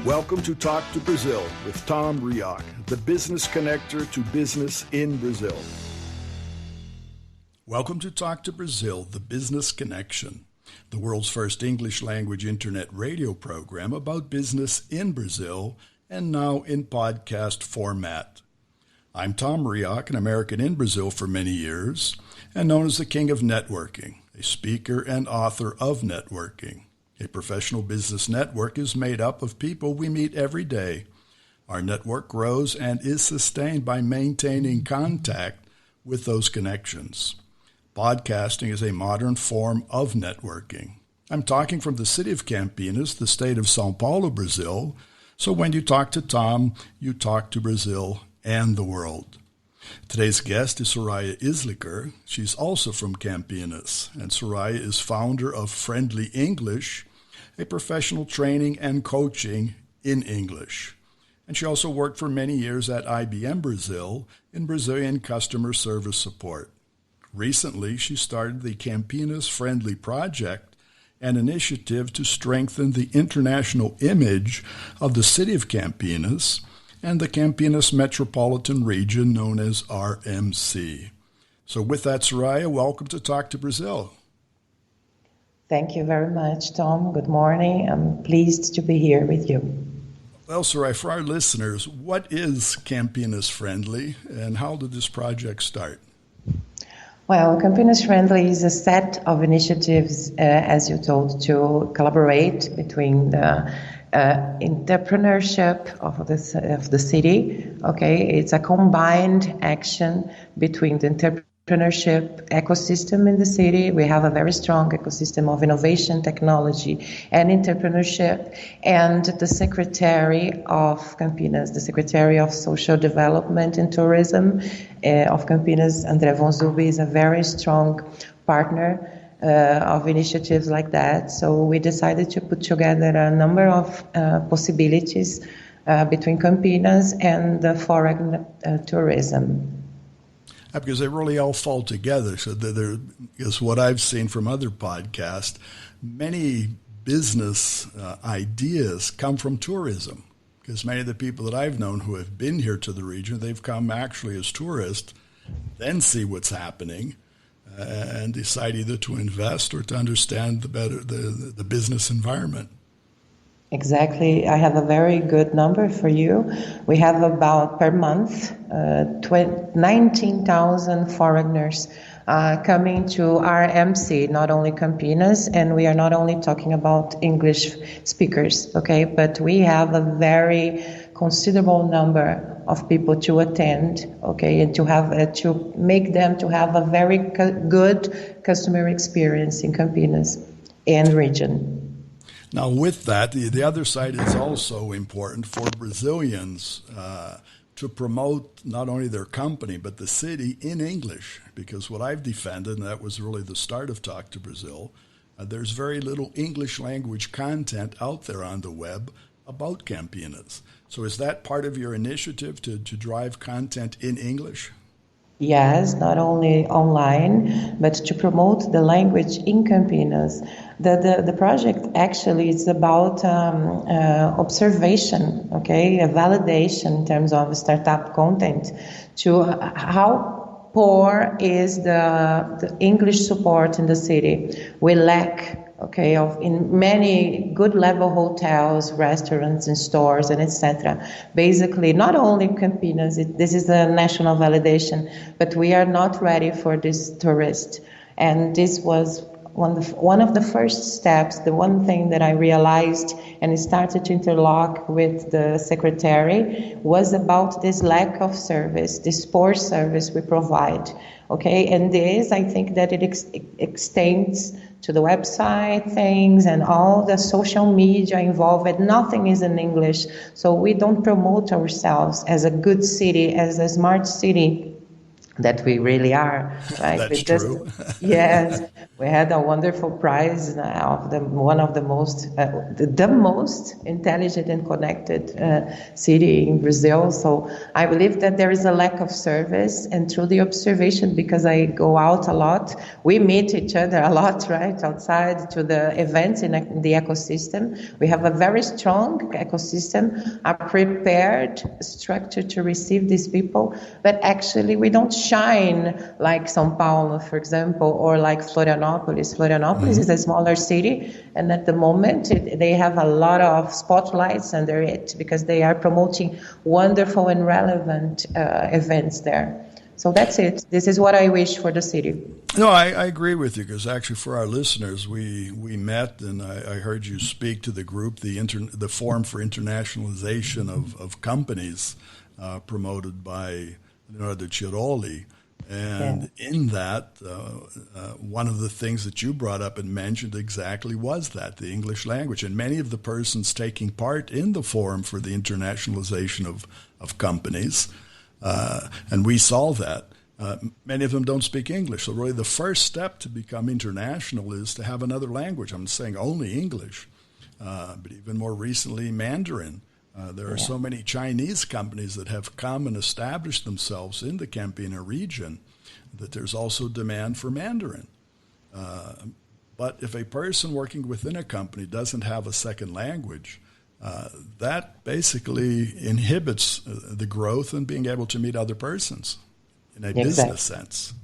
Welcome to Talk to Brazil with Tom Reaoch, the business connector to business in Brazil. Welcome to Talk to Brazil, the business connection, the world's first English language internet radio program about business in Brazil and now in podcast format. I'm Tom Reaoch, an American in Brazil for many years and known as the King of Networking, a speaker and author of networking. A professional business network is made up of people we meet every day. Our network grows and is sustained by maintaining contact with those connections. Podcasting is a modern form of networking. I'm talking from the city of Campinas, the state of Sâo Paulo, Brazil. So when you talk to Tom, you talk to Brazil and the world. Today's guest is Soraya Isliker. She's also from Campínas, and Soraya is founder of Friendly English, a professional training and coaching in English. And she also worked for many years at IBM Brazil in Brazilian customer service support. Recently, she started the Campínas Friendly Project, an initiative to strengthen the international image of the city of Campinas and the Campinas metropolitan region known as RMC. So with that, Soraya, welcome to Talk to Brazil. Thank you very much, Tom. Good morning. I'm pleased to be here with you. Well, Soraya, for our listeners, what is Campinas Friendly and how did this project start? Well, Campinas Friendly is a set of initiatives, as you told, to collaborate between the entrepreneurship of the city. Okay, it's a combined action between the entrepreneurship ecosystem in the city. We have a very strong ecosystem of innovation, technology, and entrepreneurship. And the Secretary of Campinas, the Secretary of Social Development and Tourism of Campinas, André von Zubi, is a very strong partner of initiatives like that. So we decided to put together a number of possibilities between Campinas and the foreign tourism. Because they really all fall together. So there is what I've seen from other podcasts. Many business ideas come from tourism. Because many of the people that I've known who have been here to the region, they've come actually as tourists, then see what's happening, and decide either to invest or to understand the business environment. Exactly. I have a very good number for you. We have about per month 19,000 foreigners coming to RMC, not only Campinas, and we are not only talking about English speakers, okay, but we have a very considerable number of people to attend, okay, and to have to make them to have a very good customer experience in Campinas and region. Now, with that, the other side is also important for Brazilians to promote not only their company, but the city in English. Because what I've defended, and that was really the start of Talk to Brazil, there's very little English language content out there on the web about Campinas. So is that part of your initiative to drive content in English? Yes, not only online, but to promote the language in Campinas. The project actually is about observation, okay, a validation in terms of startup content to how poor is the English support in the city. We lack, okay, in many good level hotels, restaurants, and stores, and etc. Basically, not only Campinas, this is a national validation, but we are not ready for this tourist. And this was one of the first steps, the one thing that I realized and started to interlock with the secretary was about this lack of service, this poor service we provide. Okay, and this, I think that it extends to the website things and all the social media involved. Nothing is in English, so we don't promote ourselves as a good city, as a smart city that we really are, right? That's true. Yes, we had a wonderful prize of one of the the most intelligent and connected city in Brazil. So I believe that there is a lack of service, and through the observation, because I go out a lot, we meet each other a lot, right, outside to the events in the ecosystem. We have a very strong ecosystem, a prepared structure to receive these people, but actually we don't shine like São Paulo, for example, or like Florianópolis. Florianópolis is a smaller city, and at the moment they have a lot of spotlights under it because they are promoting wonderful and relevant events there. So that's it. This is what I wish for the city. No, I agree with you, because actually for our listeners, we met, and I heard you speak to the group, the Forum for Internationalization of Companies, promoted by Leonardo Ciroli. And in that, one of the things that you brought up and mentioned exactly was that, the English language. And many of the persons taking part in the Forum for the Internationalization of Companies, and we saw that, many of them don't speak English. So really the first step to become international is to have another language. I'm saying only English, but even more recently, Mandarin. There are so many Chinese companies that have come and established themselves in the Campina region that there's also demand for Mandarin. But if a person working within a company doesn't have a second language, that basically inhibits the growth and being able to meet other persons in a business sense.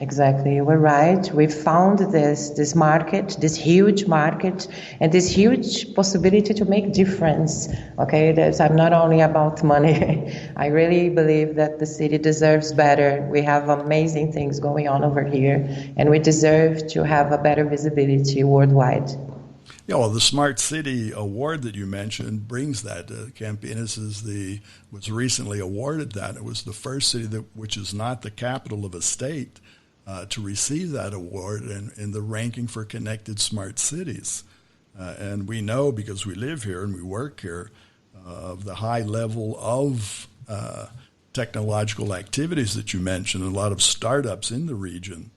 Exactly, you were right. We found this market, this huge market, and this huge possibility to make difference. Okay, I'm not only about money. I really believe that the city deserves better. We have amazing things going on over here, and we deserve to have a better visibility worldwide. Yeah, well, the Smart City Award that you mentioned brings that. Campinas was recently awarded that. It was the first city which is not the capital of a state to receive that award in the ranking for connected smart cities. And we know, because we live here and we work here, of the high level of technological activities that you mentioned, a lot of startups in the region.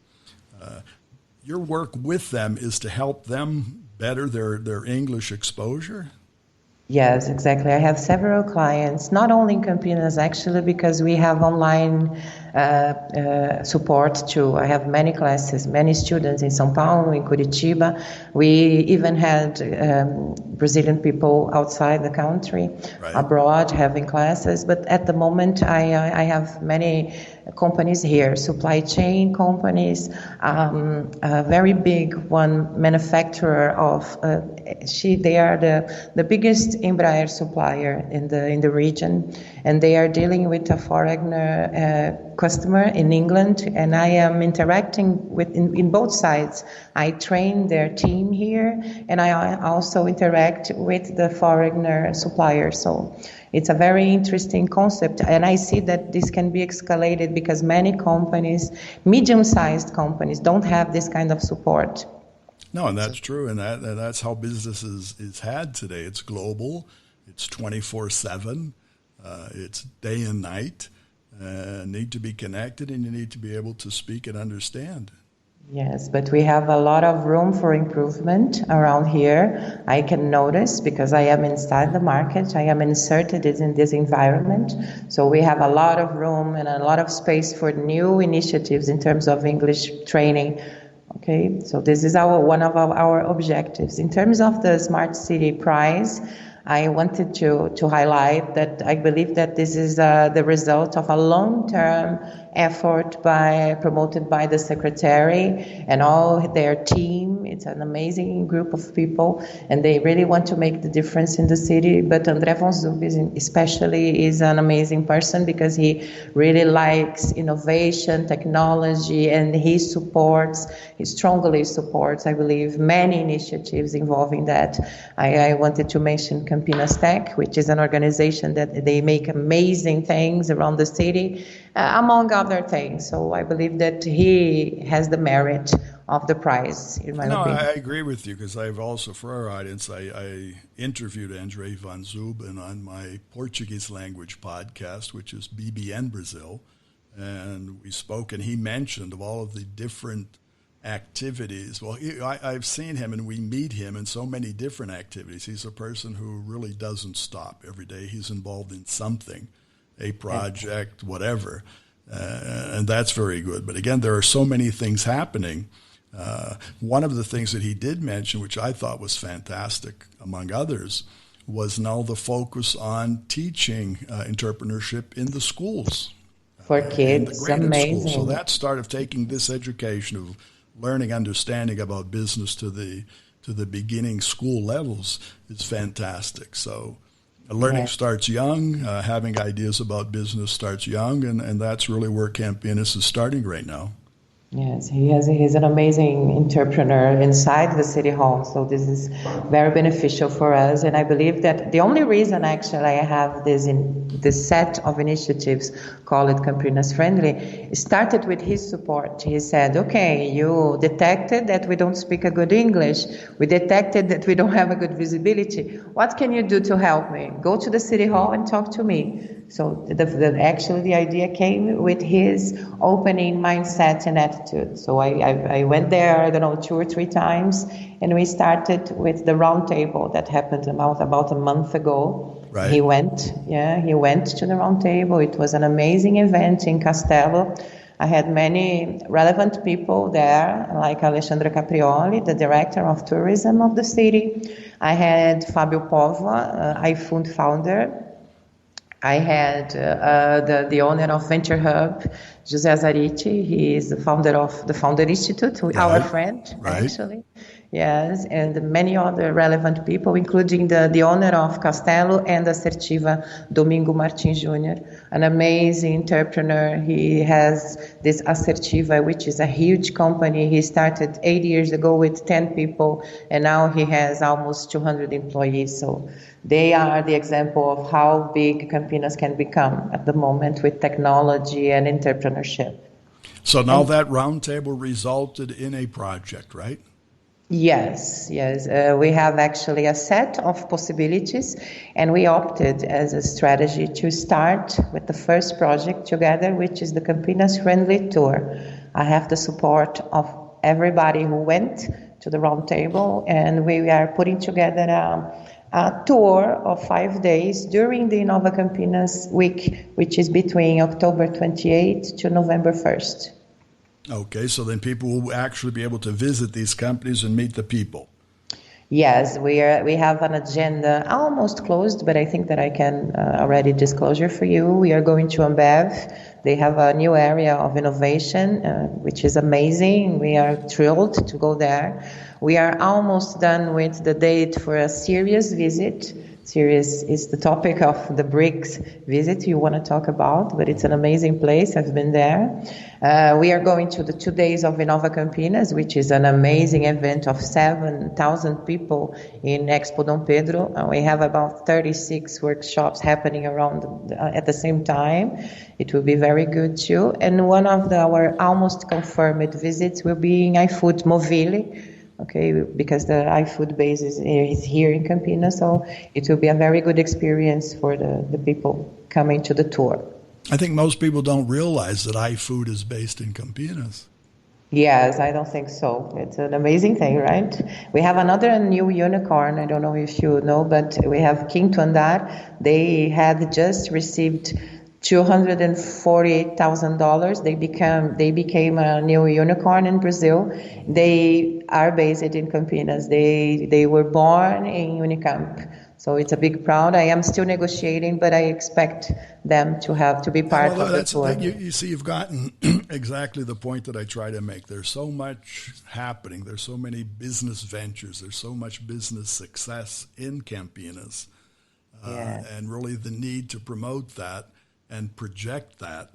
Your work with them is to help them better their English exposure? Yes, exactly. I have several clients, not only in Campinas actually, because we have online support too. I have many classes, many students in São Paulo, in Curitiba. We even had Brazilian people outside the country, abroad, having classes. But at the moment, I have many companies here, supply chain companies, a very big one manufacturer of, they are the biggest Embraer supplier in the region, and they are dealing with a foreigner customer in England, and I am interacting with in both sides. I train their team here, and I also interact with the foreigner supplier. So it's a very interesting concept, and I see that this can be escalated because many companies, medium-sized companies, don't have this kind of support. No, and that's true, and that's how business is had today. It's global, it's 24/7, it's day and night. Need to be connected, and you need to be able to speak and understand. Yes, but we have a lot of room for improvement around here. I can notice because I am inside the market. I am inserted in this environment. So we have a lot of room and a lot of space for new initiatives in terms of English training. Okay, so this is one of our objectives. In terms of the Smart City Prize, I wanted to highlight that I believe that this is the result of a long-term effort promoted by the secretary and all their team. It's an amazing group of people, and they really want to make the difference in the city. But André von Zub especially is an amazing person because he really likes innovation, technology, and he strongly supports, I believe, many initiatives involving that. I wanted to mention Campinas Tech, which is an organization that they make amazing things around the city, among other things. So I believe that he has the merit of the prize, in my opinion. I agree with you, because I've also, for our audience, I interviewed André von Zub on my Portuguese language podcast, which is BBN Brazil. and we spoke, and he mentioned of all of the different activities. Well, I've seen him, and we meet him in so many different activities. He's a person who really doesn't stop. Every day he's involved in something, a project, whatever, and that's very good. But again, there are so many things happening. One of the things that he did mention, which I thought was fantastic, among others, was now the focus on teaching entrepreneurship in the schools. For kids, amazing. Schools. So that start of taking this education of learning, understanding about business to the beginning school levels is fantastic. So learning starts young, having ideas about business starts young, and that's really where Campinas is starting right now. Yes, he's an amazing entrepreneur inside the City Hall, so this is very beneficial for us. And I believe that the only reason actually I have this set of initiatives, call it Campinas Friendly, started with his support. He said, okay, you detected that we don't speak a good English. We detected that we don't have a good visibility. What can you do to help me? Go to the City Hall and talk to me. So actually the idea came with his opening mindset and attitude. So I went there, 2 or 3 times, and we started with the round table that happened about a month ago. Right. He went to the round table. It was an amazing event in Castello. I had many relevant people there, like Alexandra Caprioli, the director of tourism of the city. I had Fabio Pova, iFund founder. I had the owner of Venture Hub, José Azarici. He is the founder of the Founder Institute, our friend, actually. Yes, and many other relevant people, including the owner of Castello and Assertiva, Domingo Martins Jr., an amazing entrepreneur. He has this Assertiva, which is a huge company. He started 8 years ago with 10 people, and now he has almost 200 employees. So they are the example of how big Campinas can become at the moment with technology and entrepreneurship. So now that roundtable resulted in a project, right? Yes. We have actually a set of possibilities, and we opted as a strategy to start with the first project together, which is the Campinas Friendly Tour. I have the support of everybody who went to the roundtable, and we are putting together a tour of 5 days during the Nova Campinas week, which is between October 28th to November 1st. Okay, so then people will actually be able to visit these companies and meet the people. Yes, we have an agenda almost closed, but I think that I can already disclosure for you. We are going to Ambev. They have a new area of innovation, which is amazing. We are thrilled to go there. We are almost done with the date for a serious visit. Serious is the topic of the BRICS visit you want to talk about, but it's an amazing place. I've been there. We are going to the 2 days of Nova Campinas, which is an amazing event of 7,000 people in Expo Dom Pedro. We have about 36 workshops happening around at the same time. It will be very good too. And one of our almost confirmed visits will be in iFood Movile. Okay, because the iFood base is here in Campinas, so it will be a very good experience for the people coming to the tour. I think most people don't realize that iFood is based in Campinas. Yes, I don't think so. It's an amazing thing, right? We have another new unicorn. I don't know if you know, but we have Quinto Andar. They had just received $248,000. They became a new unicorn in Brazil. They are based in Campinas. They were born in Unicamp. So it's a big proud. I am still negotiating, but I expect them to be part of the tour. You see, you've gotten exactly the point that I try to make. There's so much happening. There's so many business ventures. There's so much business success in Campinas. And really the need to promote that and project that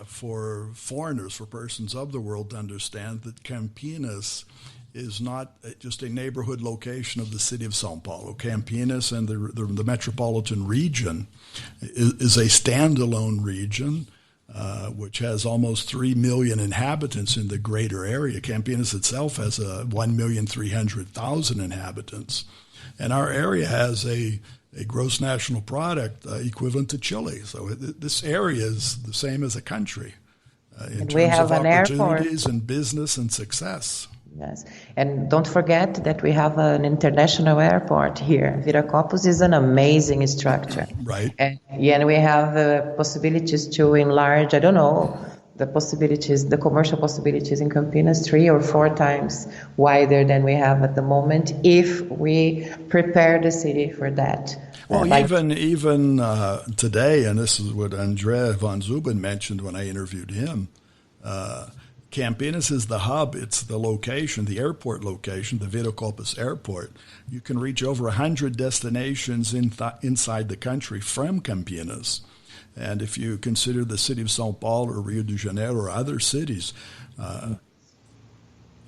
for foreigners, for persons of the world to understand that Campinas is not just a neighborhood location of the city of Sâo Paulo. Campinas and the metropolitan region is a standalone region which has almost 3 million inhabitants in the greater area. Campinas itself has 1,300,000 inhabitants. And our area has a a gross national product equivalent to Chile. So this area is the same as a country in terms of opportunities and business and success. Yes, and don't forget that we have an international airport here. Viracopos is an amazing structure. Right. And we have possibilities to enlarge, I don't know, the commercial possibilities in Campinas 3 or 4 times wider than we have at the moment if we prepare the city for that. Well, even today, and this is what Andre von Zuben mentioned when I interviewed him, Campinas is the hub. It's the location, the airport location, the Viracopos Airport. You can reach over 100 destinations inside the country from Campinas. And if you consider the city of São Paulo or Rio de Janeiro or other cities,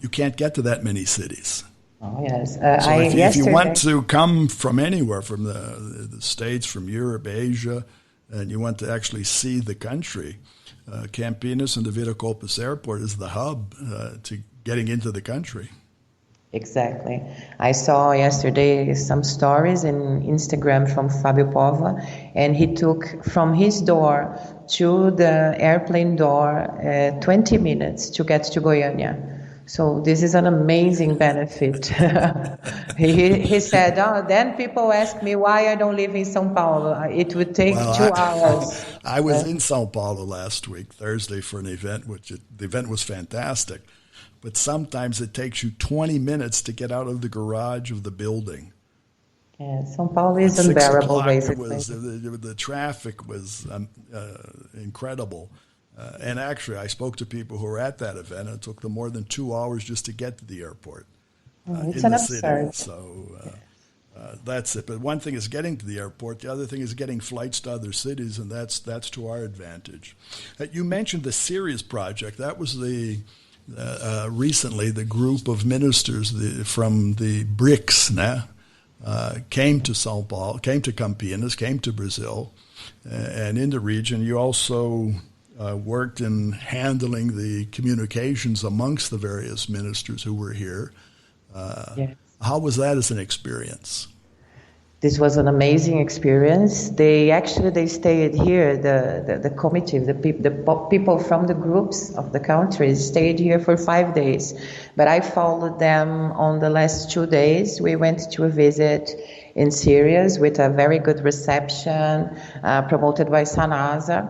you can't get to that many cities. Oh, yes. So if you want to come from anywhere, from the States, from Europe, Asia, and you want to actually see the country, Campinas and the Viracopos Airport is the hub to getting into the country. Exactly. I saw yesterday some stories in Instagram from Fabio Pova, and he took from his door to the airplane door 20 minutes to get to Goiânia. So this is an amazing benefit. He said, then people ask me why I don't live in São Paulo. It would take 2 hours. I was in São Paulo last week, Thursday, for an event, the event was fantastic. But sometimes it takes you 20 minutes to get out of the garage of the building. Yeah, São Paulo is unbearable, basically. The traffic was incredible. And actually, I spoke to people who were at that event, and it took them more than 2 hours just to get to the airport it's in an the absurd. city. So that's it. But one thing is getting to the airport. The other thing is getting flights to other cities, and that's to our advantage. You mentioned the Sirius project. That was recently the group of ministers from the BRICS came to São Paulo, came to Campinas, came to Brazil, and in the region. You also worked in handling the communications amongst the various ministers who were here. Yes. How was that as an experience? This was an amazing experience. They stayed here. The committee, the people from the groups of the countries stayed here for 5 days. But I followed them on the last 2 days. We went to a visit in Syria with a very good reception promoted by Sanasa.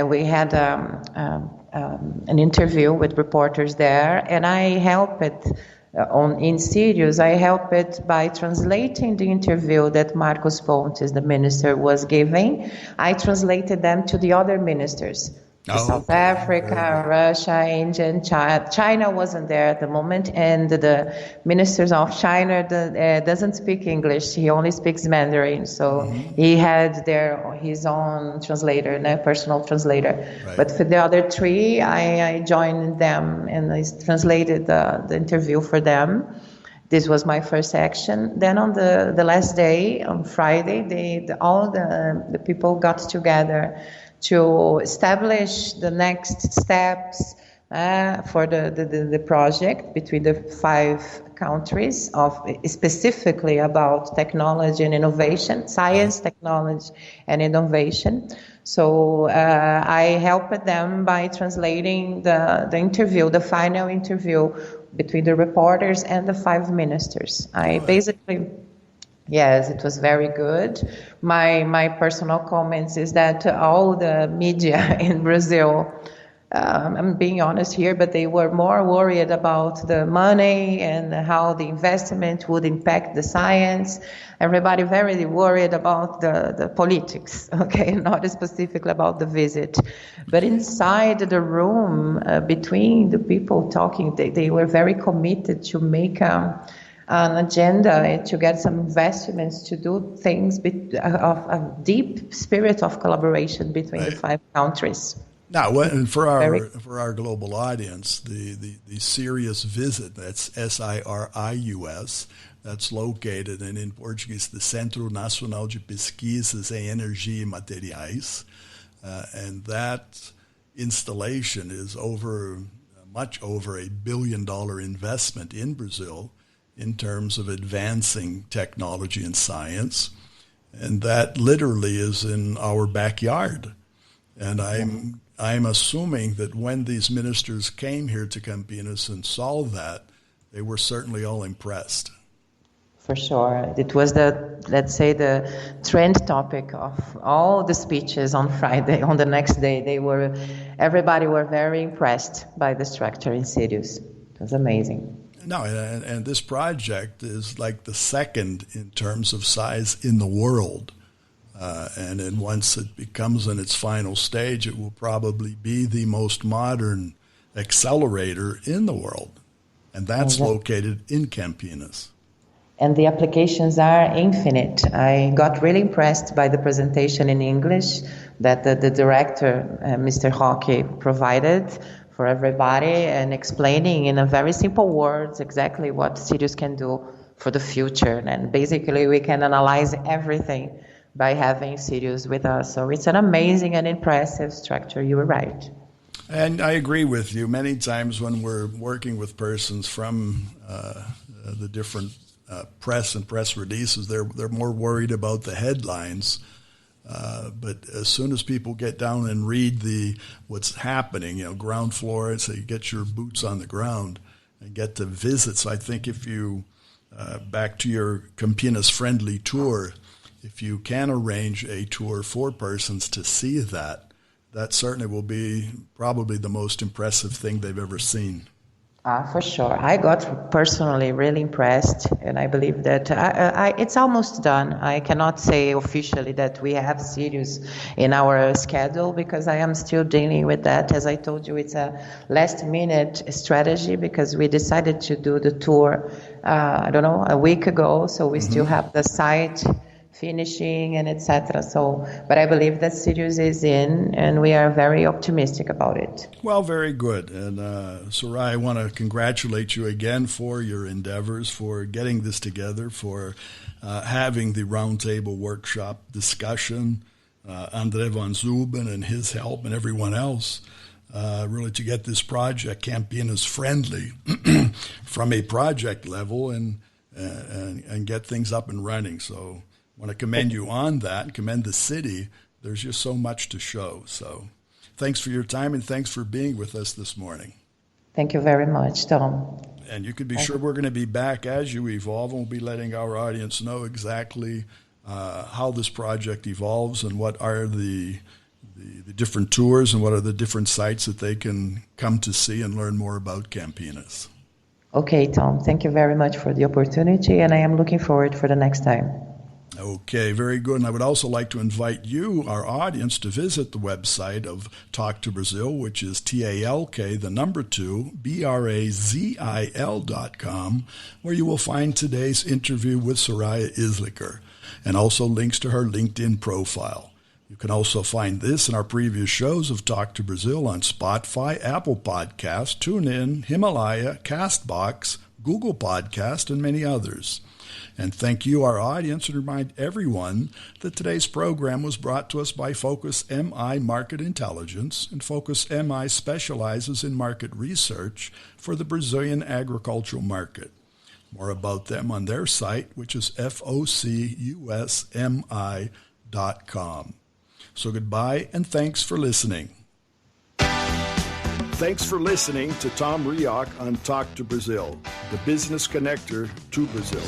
We had an interview with reporters there, and I helped in Sirius. I helped by translating the interview that Marcos Pontes, the minister, was giving. I translated them to the other ministers. South Africa, Russia, India, and China. China wasn't there at the moment, and the ministers of China doesn't speak English. He only speaks Mandarin, so he had his own translator, personal translator. Right. But for the other 3, I joined them and I translated the interview for them. This was my first action. Then on the last day, on Friday, all the people got together to establish the next steps for the project between the 5 countries, specifically about technology and innovation, science, technology, and innovation. So I helped them by translating the interview, the final interview between the reporters and the 5 ministers. Yes, it was very good. My personal comments is that all the media in Brazil, I'm being honest here, but they were more worried about the money and how the investment would impact the science. Everybody very worried about the politics, okay, not specifically about the visit. But inside the room, between the people talking, they were very committed to make an agenda to get some investments to do things of a deep spirit of collaboration between the 5 countries. Now, for our global audience, the Sirius visit, that's SIRIUS, that's located in Portuguese, the Centro Nacional de Pesquisas em Energia e Materiais, and that installation is much over $1 billion investment in Brazil in terms of advancing technology and science. And that literally is in our backyard. And I'm assuming that when these ministers came here to Campinas and saw that, they were certainly all impressed. For sure. It was let's say, the trend topic of all the speeches on Friday. On the next day, everybody were very impressed by the structure in Sirius. It was amazing. No, and this project is like the second in terms of size in the world. And then once it becomes in its final stage, it will probably be the most modern accelerator in the world. And that's located in Campinas. And the applications are infinite. I got really impressed by the presentation in English that the director, Mr. Reaoch, provided for everybody, and explaining in a very simple words exactly what Sirius can do for the future. And basically we can analyze everything by having Sirius with us. So it's an amazing and impressive structure. You were right. And I agree with you. Many times when we're working with persons from the different press and press releases, they're more worried about the headlines. But as soon as people get down and read what's happening, ground floor, and so you get your boots on the ground and get to visit. So I think if you, back to your Campinas friendly tour, if you can arrange a tour for persons to see that certainly will be probably the most impressive thing they've ever seen. For sure. I got personally really impressed, and I believe that it's almost done. I cannot say officially that we have Sirius in our schedule because I am still dealing with that. As I told you, it's a last-minute strategy because we decided to do the tour, a week ago, so we still have the site finishing and etc. But I believe that Sirius is in, and we are very optimistic about it. Well, very good. And Soraya, I want to congratulate you again for your endeavors, for getting this together, for having the roundtable workshop discussion, Andre van Zuben and his help and everyone else, really to get this project Campinas friendly from a project level and get things up and running. So I want to commend you on that and commend the city. There's just so much to show. So thanks for your time and thanks for being with us this morning. Thank you very much, Tom. And you can be sure we're going to be back as you evolve, and we'll be letting our audience know exactly how this project evolves and what are the different tours and what are the different sites that they can come to see and learn more about Campinas. Okay, Tom. Thank you very much for the opportunity, and I am looking forward for the next time. Okay, very good. And I would also like to invite you, our audience, to visit the website of Talk to Brazil, which is TALK, the number 2, BRAZIL.com, where you will find today's interview with Soraya Isliker and also links to her LinkedIn profile. You can also find this and our previous shows of Talk to Brazil on Spotify, Apple Podcasts, TuneIn, Himalaya, CastBox, Google Podcast, and many others. And thank you, our audience, and remind everyone that today's program was brought to us by Focus MI Market Intelligence, and Focus MI specializes in market research for the Brazilian agricultural market. More about them on their site, which is FOCUSMI.com. So goodbye, and thanks for listening. Thanks for listening to Tom Reaoch on Talk to Brazil, the business connector to Brazil.